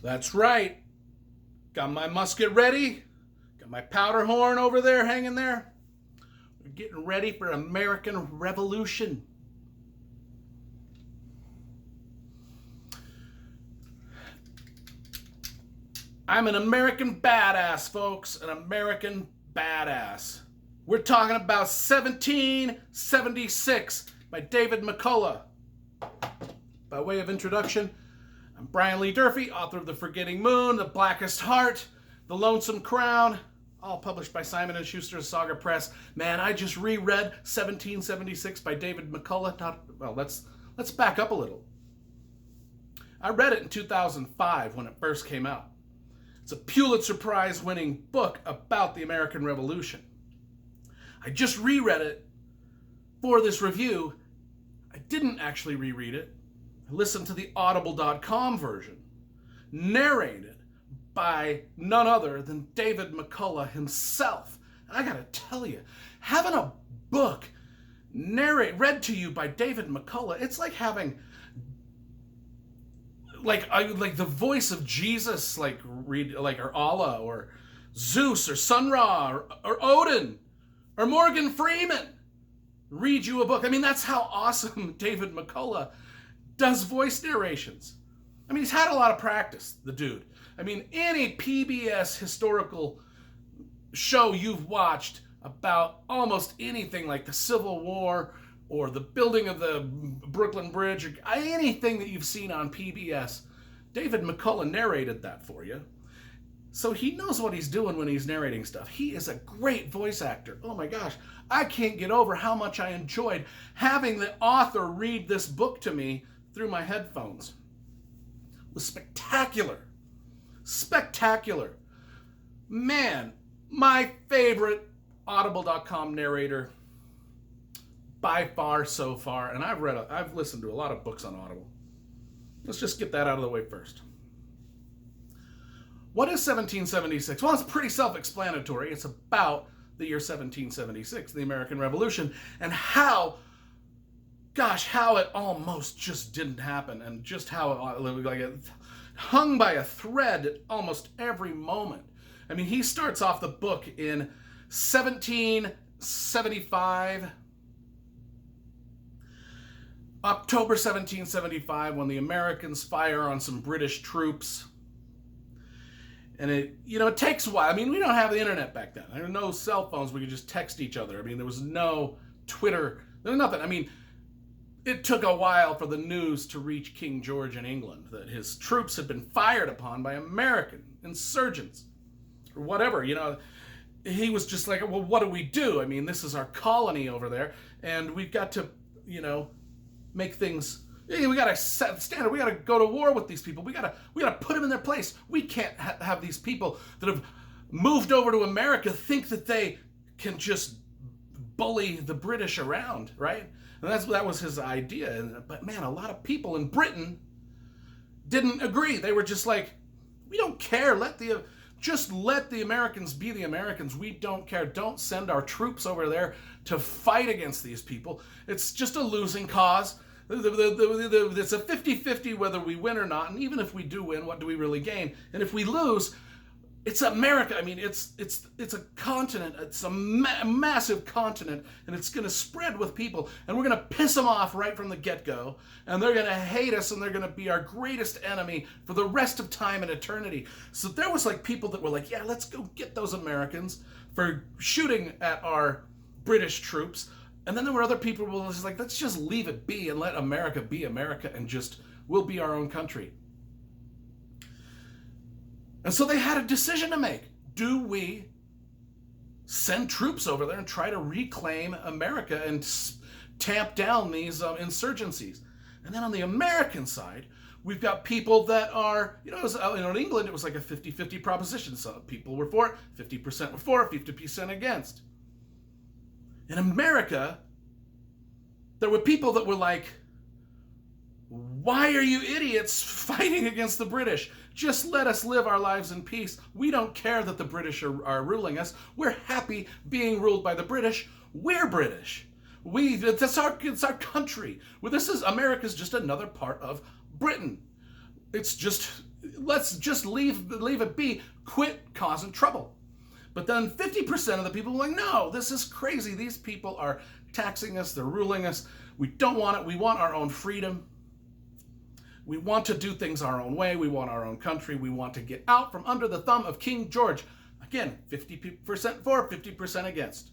That's right. Got my musket ready. Got my powder horn over there hanging there. We're getting ready for American Revolution. I'm an American badass, folks. An American badass. We're talking about 1776 by David McCullough. By way of introduction, I'm Brian Lee Durfee, author of The Forgetting Moon, The Blackest Heart, The Lonesome Crown, all published by Simon & Schuster's Saga Press. Man, I just reread 1776 by David McCullough. Let's back up a little. I read it in 2005 when it first came out. It's a Pulitzer Prize winning book about the American Revolution. I just reread it for this review. I didn't actually reread it. I listened to the audible.com version, narrated by none other than David McCullough himself. And I gotta tell you, having a book read to you by David McCullough, it's like having like the voice of Jesus, or Allah, or Zeus, or Sun Ra, or Odin, or Morgan Freeman read you a book. I mean, that's how awesome David McCullough does voice narrations. I mean, he's had a lot of practice, the dude. I mean, any PBS historical show you've watched about almost anything like the Civil War or the building of the Brooklyn Bridge, or anything that you've seen on PBS, David McCullough narrated that for you. So he knows what he's doing when he's narrating stuff. He is a great voice actor. Oh my gosh, I can't get over how much I enjoyed having the author read this book to me through my headphones. It was spectacular. Spectacular. Man, my favorite audible.com narrator by far so far, and I've listened to a lot of books on Audible. Let's just get that out of the way first. What is 1776? Well, it's pretty self-explanatory. It's about the year 1776, the American Revolution, and how it almost just didn't happen, and just how it hung by a thread at almost every moment. I mean, he starts off the book in 1775, October 1775, when the Americans fire on some British troops. And it takes a while. I mean, we don't have the internet back then. There were no cell phones. We could just text each other. I mean, there was no Twitter. There was nothing. I mean, it took a while for the news to reach King George in England that his troops had been fired upon by American insurgents or whatever. He was just like, well, what do we do? I mean, this is our colony over there, and we've got to, make things. We got to set the standard. We got to go to war with these people. We got to put them in their place. We can't have these people that have moved over to America think that they can just bully the British around, right? And that was his idea. But man, a lot of people in Britain didn't agree. They were just like, we don't care. Just let the Americans be the Americans. We don't care. Don't send our troops over there to fight against these people. It's just a losing cause. It's a 50-50 whether we win or not. And even if we do win, what do we really gain? And if we lose, it's America. I mean, it's a continent. It's a massive continent, and it's going to spread with people. And we're going to piss them off right from the get-go. And they're going to hate us, and they're going to be our greatest enemy for the rest of time and eternity. So there was like people that were like, yeah, let's go get those Americans for shooting at our British troops. And then there were other people who were just like, let's just leave it be and let America be America, and we'll be our own country. And so they had a decision to make. Do we send troops over there and try to reclaim America and tamp down these insurgencies? And then on the American side, we've got people that are, in England, it was like a 50-50 proposition. Some people were for it, 50% were for it, 50% against. In America, there were people that were like, why are you idiots fighting against the British? Just let us live our lives in peace. We don't care that the British are ruling us. We're happy being ruled by the British. We're British. It's our country. America's just another part of Britain. It's just let's just leave it be, quit causing trouble. But then 50% of the people were like, no, this is crazy. These people are taxing us, they're ruling us. We don't want it. We want our own freedom. We want to do things our own way. We want our own country. We want to get out from under the thumb of King George. Again, 50% for, 50% against.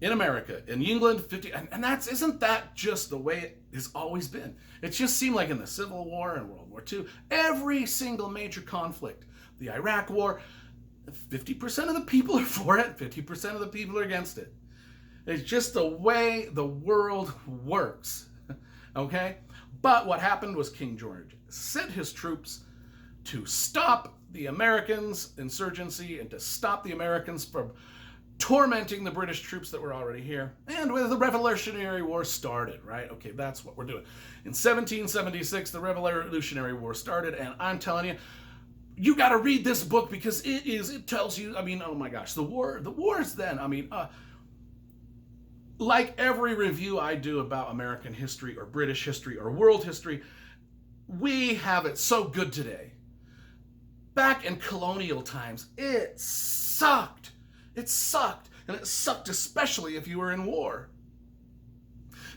In America, in England, 50, and isn't that just the way it has always been? It just seemed like in the Civil War and World War II, every single major conflict, the Iraq War, 50% of the people are for it, 50% of the people are against it. It's just the way the world works, okay? But what happened was King George sent his troops to stop the Americans' insurgency and to stop the Americans from tormenting the British troops that were already here. And with the Revolutionary War started, right? Okay, that's what we're doing. In 1776, the Revolutionary War started, and I'm telling you, you got to read this book because it tells you, I mean, oh my gosh, the wars then, I mean, like every review I do about American history or British history or world history, we have it so good today. Back in colonial times, it sucked. It sucked, and it sucked especially if you were in war.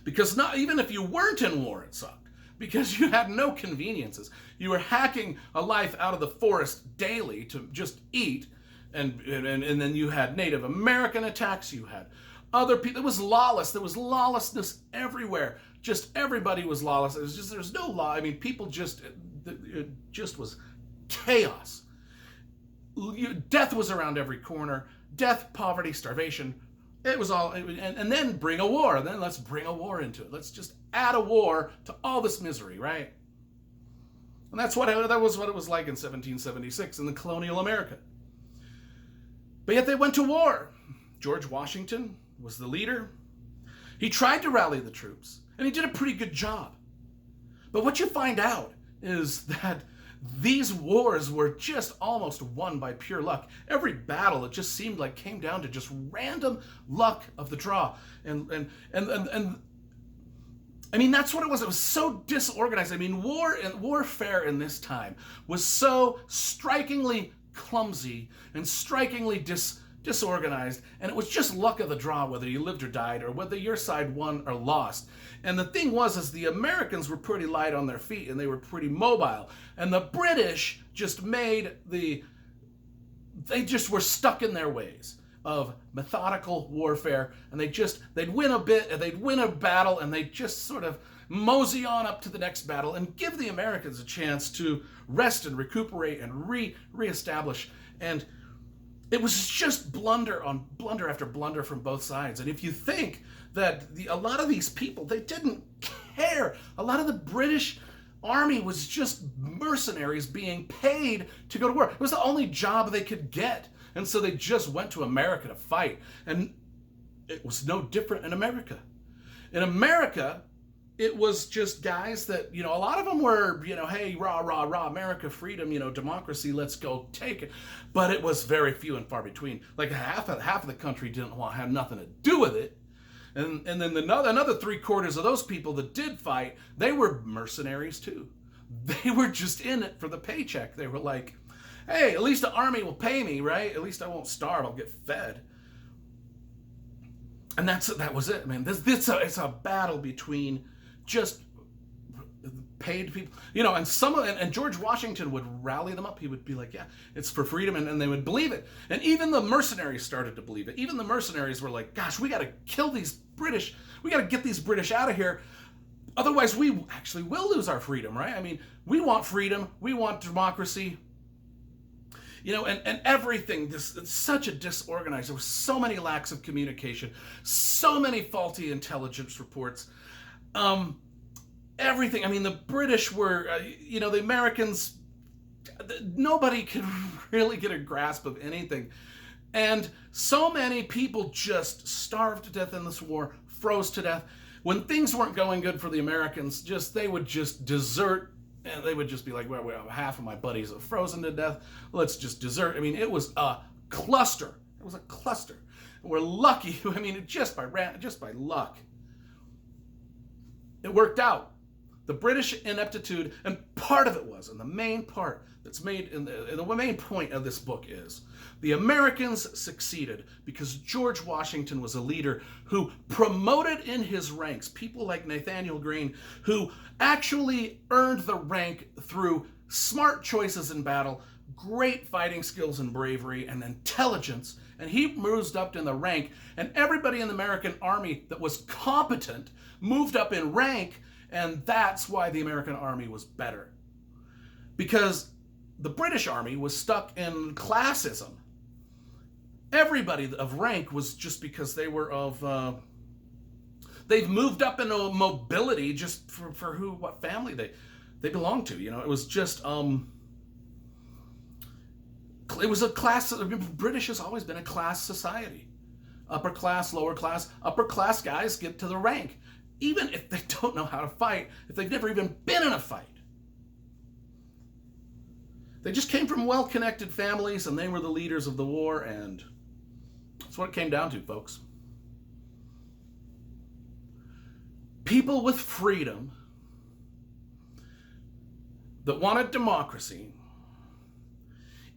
Because not even if you weren't in war, it sucked. Because you had no conveniences. You were hacking a life out of the forest daily to just eat, and then you had Native American attacks, you had other people. It was lawless. There was lawlessness everywhere. Just everybody was lawless. It was just, there's no law. I mean, people just, it just was chaos. Death was around every corner. Death, poverty, starvation. It was all, and then bring a war. And then let's bring a war into it. Let's just add a war to all this misery, right? And that was what it was like in 1776 in the colonial America. But yet they went to war. George Washington was the leader. He tried to rally the troops, and he did a pretty good job. But what you find out is that these wars were just almost won by pure luck. Every battle, it just seemed like came down to just random luck of the draw. And I mean, that's what it was. It was so disorganized. I mean, warfare in this time was so strikingly clumsy and strikingly disorganized, and it was just luck of the draw whether you lived or died or whether your side won or lost. And the thing was the Americans were pretty light on their feet and they were pretty mobile, and the British just they just were stuck in their ways of methodical warfare, and they'd win a bit, and they'd win a battle, and they'd just sort of mosey on up to the next battle and give the Americans a chance to rest and recuperate and reestablish. And it was just blunder on blunder after blunder from both sides. And if you think that a lot of these people, they didn't care. A lot of the British army was just mercenaries being paid to go to war. It was the only job they could get. And so they just went to America to fight. And it was no different in America. In America, it was just guys that, a lot of them were, hey, rah, rah, rah, America, freedom, democracy, let's go take it. But it was very few and far between. Like half of the country had nothing to do with it. And then another 3/4 of those people that did fight, they were mercenaries too. They were just in it for the paycheck. They were like, hey, at least the army will pay me, right? At least I won't starve, I'll get fed. And that was it. I mean, it's a battle between just paid people, and George Washington would rally them up. He would be like, yeah, it's for freedom, and they would believe it. And even the mercenaries started to believe it. Even the mercenaries were like, gosh, we got to kill these British. We got to get these British out of here. Otherwise, we actually will lose our freedom, right? I mean, we want freedom. We want democracy. And everything, it's such a disorganized, there were so many lacks of communication, so many faulty intelligence reports, everything. I mean, the British were, the Americans, nobody could really get a grasp of anything. And so many people just starved to death in this war, froze to death. When things weren't going good for the Americans, they would just desert. And they would just be like, well, half of my buddies are frozen to death. Let's just desert. I mean, it was a cluster. It was a cluster. We're lucky. I mean, just by luck, it worked out. The British ineptitude, and part of it was, and the main part that's made, the main point of this book is, the Americans succeeded because George Washington was a leader who promoted in his ranks people like Nathaniel Greene, who actually earned the rank through smart choices in battle, great fighting skills and bravery and intelligence, and he moved up in the rank, and everybody in the American army that was competent moved up in rank. And that's why the American army was better. Because the British army was stuck in classism. Everybody of rank was just because they were of, they've moved up into mobility just for what family they belonged to. You know, it was just, it was a class, British has always been a class society. Upper class, lower class, upper class guys get to the rank. Even if they don't know how to fight, if they've never even been in a fight. They just came from well-connected families, and they were the leaders of the war, and that's what it came down to, folks. People with freedom that wanted democracy,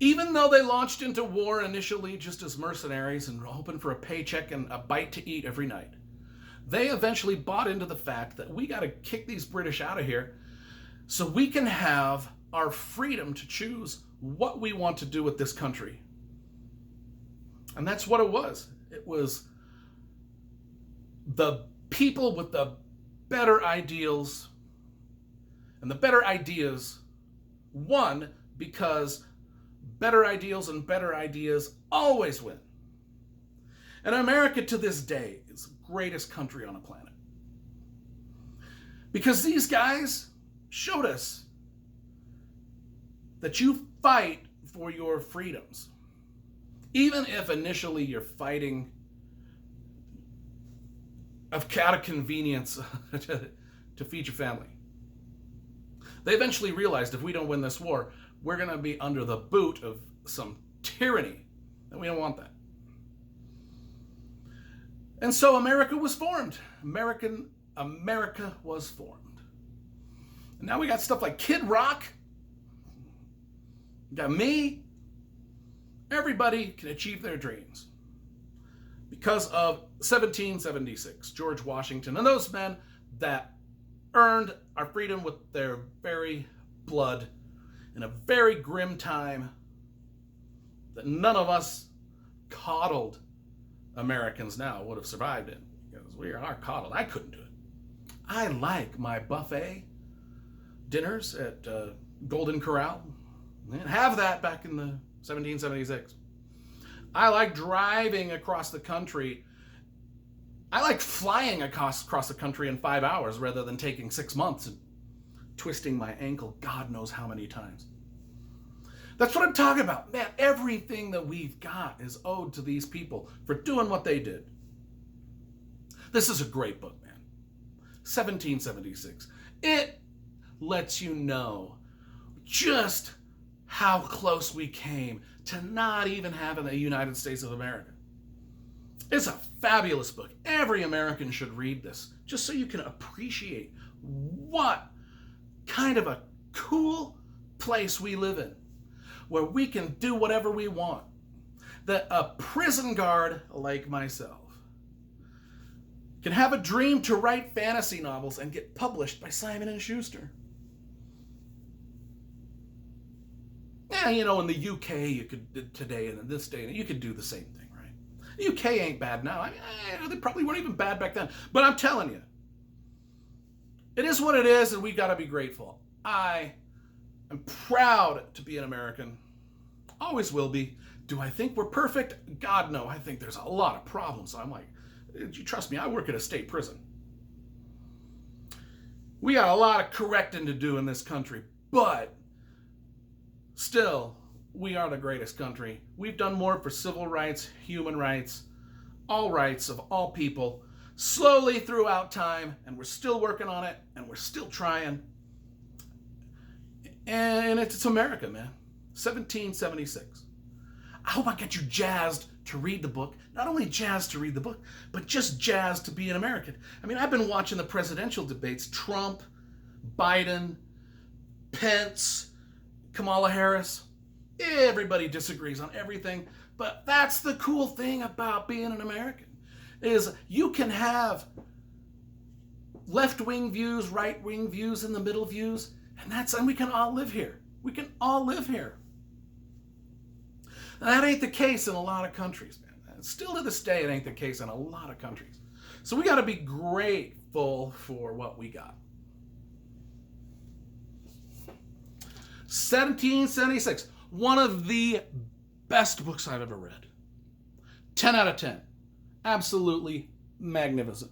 even though they launched into war initially just as mercenaries and hoping for a paycheck and a bite to eat every night, they eventually bought into the fact that we got to kick these British out of here so we can have our freedom to choose what we want to do with this country. And that's what it was. It was the people with the better ideals, and the better ideas won because better ideals and better ideas always win. And America to this day is the greatest country on the planet. Because these guys showed us that you fight for your freedoms. Even if initially you're fighting out of convenience to feed your family. They eventually realized if we don't win this war, we're going to be under the boot of some tyranny. And we don't want that. And so America was formed. America was formed. And now we got stuff like Kid Rock. We got me. Everybody can achieve their dreams. Because of 1776, George Washington and those men that earned our freedom with their very blood in a very grim time that none of us coddled Americans now would have survived it, because we are coddled. I couldn't do it. I like my buffet dinners at Golden Corral. I didn't have that back in the 1776. I like driving across the country. I like flying across the country in 5 hours rather than taking 6 months and twisting my ankle God knows how many times. That's what I'm talking about. Man, everything that we've got is owed to these people for doing what they did. This is a great book, man. 1776. It lets you know just how close we came to not even having a United States of America. It's a fabulous book. Every American should read this, just so you can appreciate what kind of a cool place we live in, where we can do whatever we want. That a prison guard like myself can have a dream to write fantasy novels and get published by Simon & Schuster. Yeah, you know, in the UK, you could, today, and in this day, you could do the same thing, right? The UK ain't bad now. I mean, they probably weren't even bad back then. But I'm telling you, it is what it is, and we got to be grateful. I am proud to be an American. Always will be. Do I think we're perfect? God, no. I think there's a lot of problems. I'm like, you trust me, I work at a state prison. We got a lot of correcting to do in this country, but still, we are the greatest country. We've done more for civil rights, human rights, all rights of all people, slowly throughout time, and we're still working on it, and we're still trying. And it's America, man. 1776. I hope I get you jazzed to read the book. Not only jazzed to read the book, but just jazzed to be an American. I mean, I've been watching the presidential debates. Trump, Biden, Pence, Kamala Harris. Everybody disagrees on everything, but that's the cool thing about being an American, is you can have left-wing views, right-wing views, and the middle views, and we can all live here. We can all live here. And that ain't the case in a lot of countries, man. Still to this day, it ain't the case in a lot of countries. So we got to be grateful for what we got. 1776, one of the best books I've ever read. 10 out of 10. Absolutely magnificent.